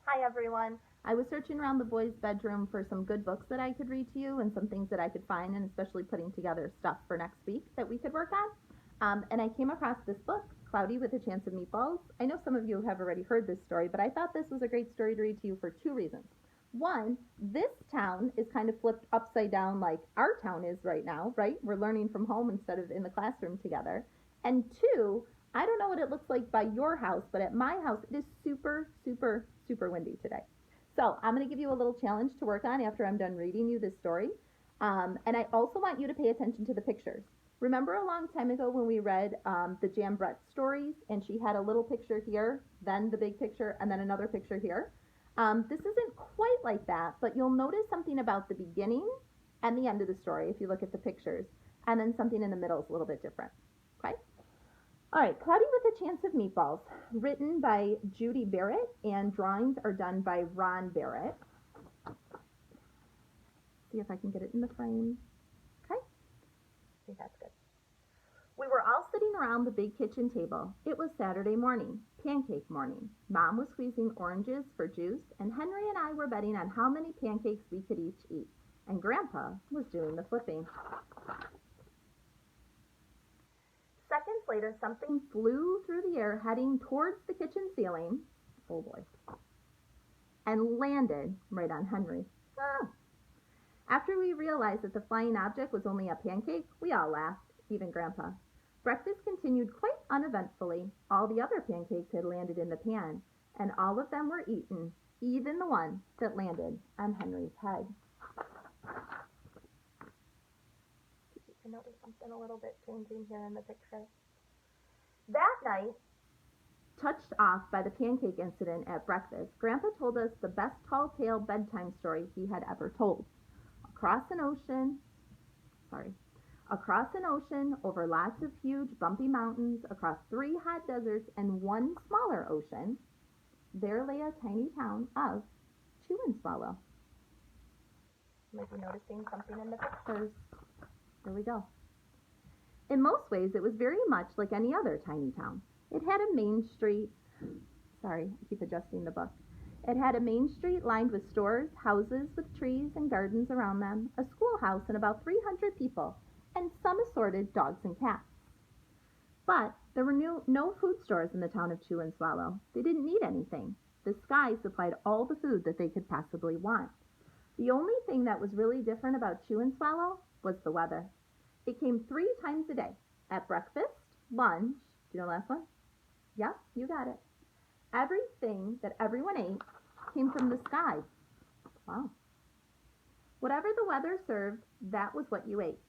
Hi everyone. I was searching around the boys' bedroom for some good books that I could read to you and some things that I could find, and especially putting together stuff for next week that we could work on. And I came across this book, Cloudy with a Chance of Meatballs. I know some of you have already heard this story, but I thought this was a great story to read to you for two reasons. One, this town is kind of flipped upside down like our town is right now, right? We're learning from home instead of in the classroom together. And two, I don't know what it looks like by your house, but at my house, it is super, super, super windy today. So I'm going to give you a little challenge to work on after I'm done reading you this story. And I also want you to pay attention to the pictures. Remember a long time ago when we read the Jan Brett stories, and she had a little picture here, then the big picture, and then another picture here? This isn't quite like that, but you'll notice something about the beginning and the end of the story if you look at the pictures, and then something in the middle is a little bit different. Okay? All right, Cloudy with a Chance of Meatballs, written by Judy Barrett, and drawings are done by Ron Barrett. See if I can get it in the frame. Okay, I think that's good. We were all sitting around the big kitchen table. It was Saturday morning, pancake morning. Mom was squeezing oranges for juice, and Henry and I were betting on how many pancakes we could each eat. And Grandpa was doing the flipping. Seconds later, something flew through the air heading towards the kitchen ceiling, oh boy, and landed right on Henry. Ah. After we realized that the flying object was only a pancake, we all laughed, even Grandpa. Breakfast continued quite uneventfully. All the other pancakes had landed in the pan, and all of them were eaten, even the one that landed on Henry's head. I noticed something a little bit changing here in the picture. That night, touched off by the pancake incident at breakfast, Grandpa told us the best tall tale bedtime story he had ever told. Across an ocean, over lots of huge bumpy mountains, across 3 hot deserts and 1 smaller ocean, there lay a tiny town of Chew and Swallow. You might be noticing something in the pictures. Here we go. In most ways, it was very much like any other tiny town. It had a main street. Sorry, I keep adjusting the book. It had a main street lined with stores, houses with trees and gardens around them, a schoolhouse and about 300 people, and some assorted dogs and cats. But there were no food stores in the town of Chew and Swallow. They didn't need anything. The sky supplied all the food that they could possibly want. The only thing that was really different about Chew and Swallow was the weather. It came 3 times a day, at breakfast, lunch, do you know the last one? Yeah, you got it. Everything that everyone ate came from the sky. Wow. Whatever the weather served, that was what you ate.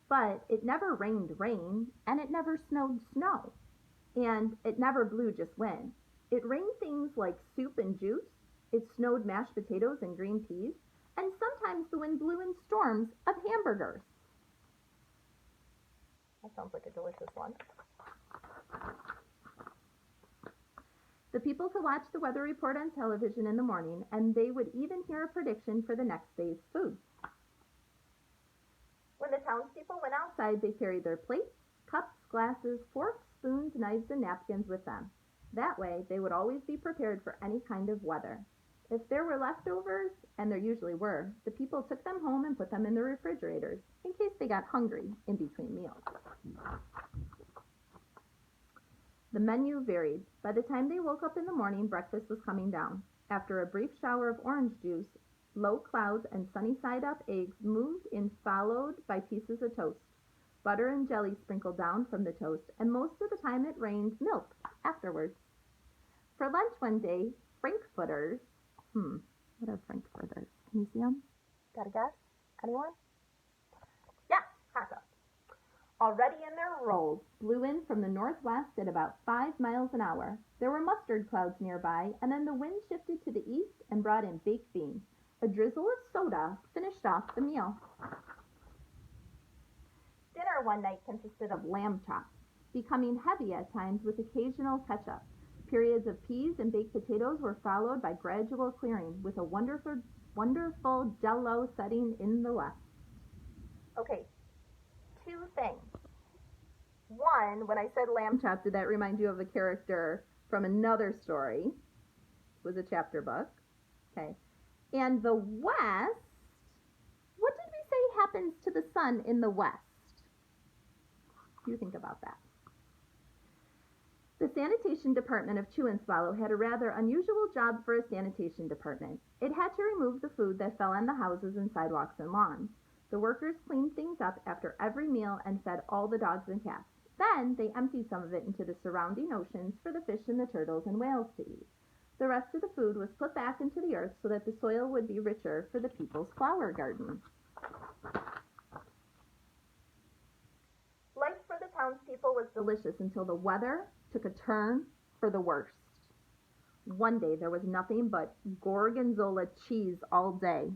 But it never rained rain, and it never snowed snow, and it never blew just wind. It rained things like soup and juice, it snowed mashed potatoes and green peas, and sometimes the wind blew in storms of hamburgers. That sounds like a delicious one. The people could watch the weather report on television in the morning, and they would even hear a prediction for the next day's food. When the townspeople went outside, they carried their plates, cups, glasses, forks, spoons, knives, and napkins with them. That way, they would always be prepared for any kind of weather. If there were leftovers, and there usually were, the people took them home and put them in the refrigerators in case they got hungry in between meals. The menu varied. By the time they woke up in the morning, breakfast was coming down. After a brief shower of orange juice, low clouds and sunny side-up eggs moved in, followed by pieces of toast. Butter and jelly sprinkled down from the toast, and most of the time it rained milk afterwards. For lunch one day, frankfurters. What are frankfurters? Can you see them? Got a guess? Anyone? Yeah, hot dogs. Already in their rolls, blew in from the northwest at about 5 miles an hour. There were mustard clouds nearby, and then the wind shifted to the east and brought in baked beans. A drizzle of soda finished off the meal. Dinner one night consisted of lamb chops, becoming heavy at times with occasional ketchup. Periods of peas and baked potatoes were followed by gradual clearing, with a wonderful jello setting in the west. Okay, 2 things. One, when I said lamb chop, did that remind you of a character from another story? It was a chapter book. Okay. And the west, what did we say happens to the sun in the west? You think about that. The sanitation department of Chew and Swallow had a rather unusual job for a sanitation department. It had to remove the food that fell on the houses and sidewalks and lawns. The workers cleaned things up after every meal and fed all the dogs and cats. Then they emptied some of it into the surrounding oceans for the fish and the turtles and whales to eat. The rest of the food was put back into the earth so that the soil would be richer for the people's flower gardens. Life for the townspeople was delicious until the weather took a turn for the worst. One day there was nothing but gorgonzola cheese all day.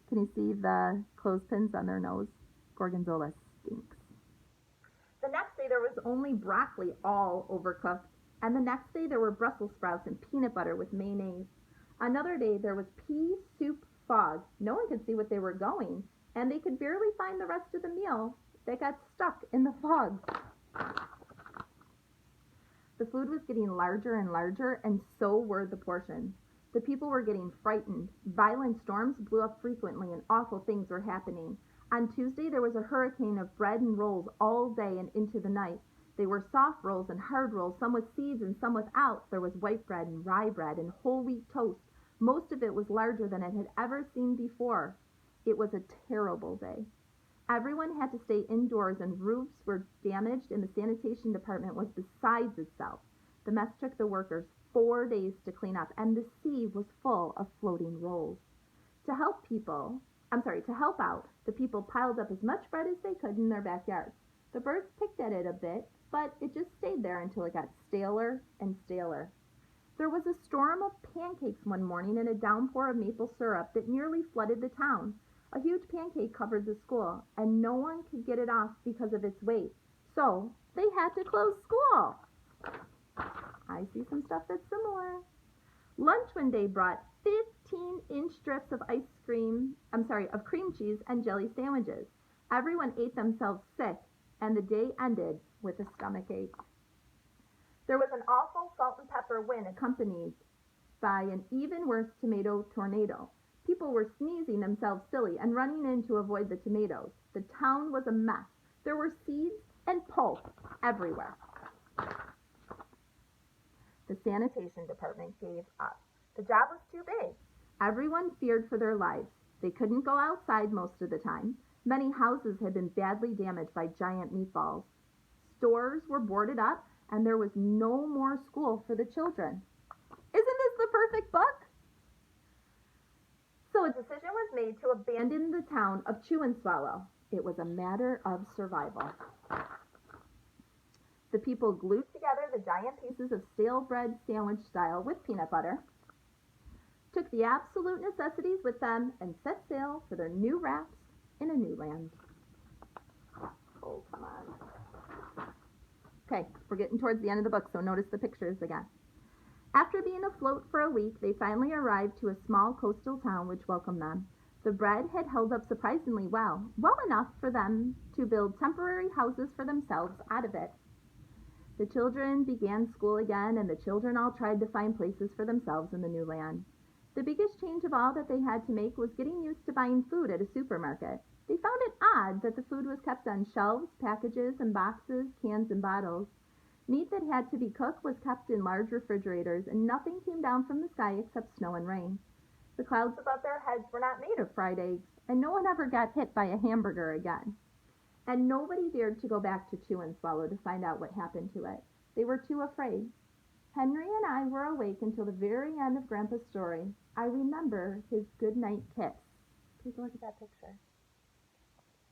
Can you see the clothespins on their nose? Gorgonzola stinks. The next day there was only broccoli, all overcooked. And the next day there were Brussels sprouts and peanut butter with mayonnaise. Another day there was pea soup fog. No one could see what they were going, and they could barely find the rest of the meal that got stuck in the fog. The food was getting larger and larger, and so were the portions. The people were getting frightened. Violent storms blew up frequently, and awful things were happening. On Tuesday, there was a hurricane of bread and rolls all day and into the night. They were soft rolls and hard rolls, some with seeds and some without. There was white bread and rye bread and whole wheat toast. Most of it was larger than it had ever seen before. It was a terrible day. Everyone had to stay indoors, and roofs were damaged, and the sanitation department was besides itself. The mess took the workers 4 days to clean up, and the sea was full of floating rolls. To help out, the people piled up as much bread as they could in their backyards. The birds picked at it a bit, but it just stayed there until it got staler and staler. There was a storm of pancakes one morning and a downpour of maple syrup that nearly flooded the town. A huge pancake covered the school, and no one could get it off because of its weight. So they had to close school. I see some stuff that's similar. Lunch one day brought 15-inch strips of cream cheese and jelly sandwiches. Everyone ate themselves sick, and the day ended with a stomachache. There was an awful salt and pepper wind accompanied by an even worse tomato tornado. People were sneezing themselves silly and running in to avoid the tomatoes. The town was a mess. There were seeds and pulp everywhere. The sanitation department gave up. The job was too big. Everyone feared for their lives. They couldn't go outside most of the time. Many houses had been badly damaged by giant meatballs. Stores were boarded up, and there was no more school for the children. Isn't this the perfect book? So a decision was made to abandon the town of Chew and Swallow. It was a matter of survival. The people glued together the giant pieces of stale bread sandwich style with peanut butter, took the absolute necessities with them, and set sail for their new rafts in a new land. Oh, come on. Okay, we're getting towards the end of the book, so notice the pictures again. After being afloat for a week, they finally arrived to a small coastal town which welcomed them. The bread had held up surprisingly well enough for them to build temporary houses for themselves out of it. The children began school again, and the children all tried to find places for themselves in the new land. The biggest change of all that they had to make was getting used to buying food at a supermarket. They found it odd that the food was kept on shelves, packages and boxes, cans and bottles. Meat that had to be cooked was kept in large refrigerators, and nothing came down from the sky except snow and rain. The clouds above their heads were not made of fried eggs, and no one ever got hit by a hamburger again. And nobody dared to go back to Chew and Swallow to find out what happened to it. They were too afraid. Henry and I were awake until the very end of Grandpa's story. I remember his goodnight kiss. Take a look at that picture.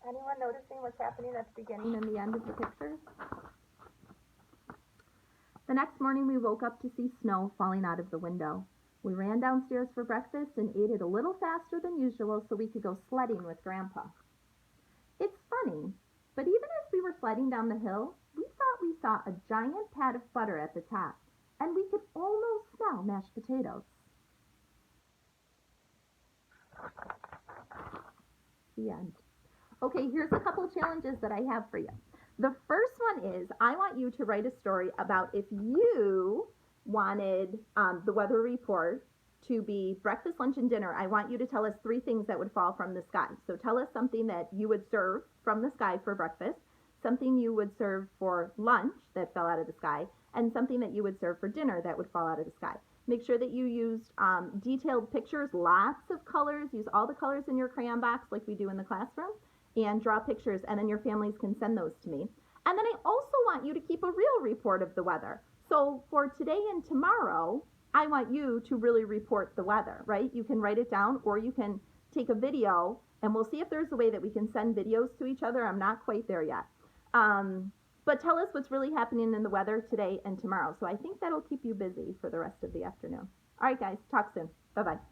Anyone noticing what's happening at the beginning and the end of the pictures? The next morning we woke up to see snow falling out of the window. We ran downstairs for breakfast and ate it a little faster than usual so we could go sledding with Grandpa. It's funny, but even as we were sledding down the hill, we thought we saw a giant pat of butter at the top, and we could almost smell mashed potatoes. The end. Okay, here's a couple challenges that I have for you. The first one is I want you to write a story about if you wanted the weather report to be breakfast, lunch, and dinner, I want you to tell us 3 things that would fall from the sky. So tell us something that you would serve from the sky for breakfast, something you would serve for lunch that fell out of the sky, and something that you would serve for dinner that would fall out of the sky. Make sure that you used detailed pictures, lots of colors. Use all the colors in your crayon box like we do in the classroom, and draw pictures, and then your families can send those to me. And then I also want you to keep a real report of the weather. So for today and tomorrow, I want you to really report the weather, right? You can write it down, or you can take a video, and we'll see if there's a way that we can send videos to each other. I'm not quite there yet. But tell us what's really happening in the weather today and tomorrow. So I think that'll keep you busy for the rest of the afternoon. All right, guys, talk soon. Bye-bye.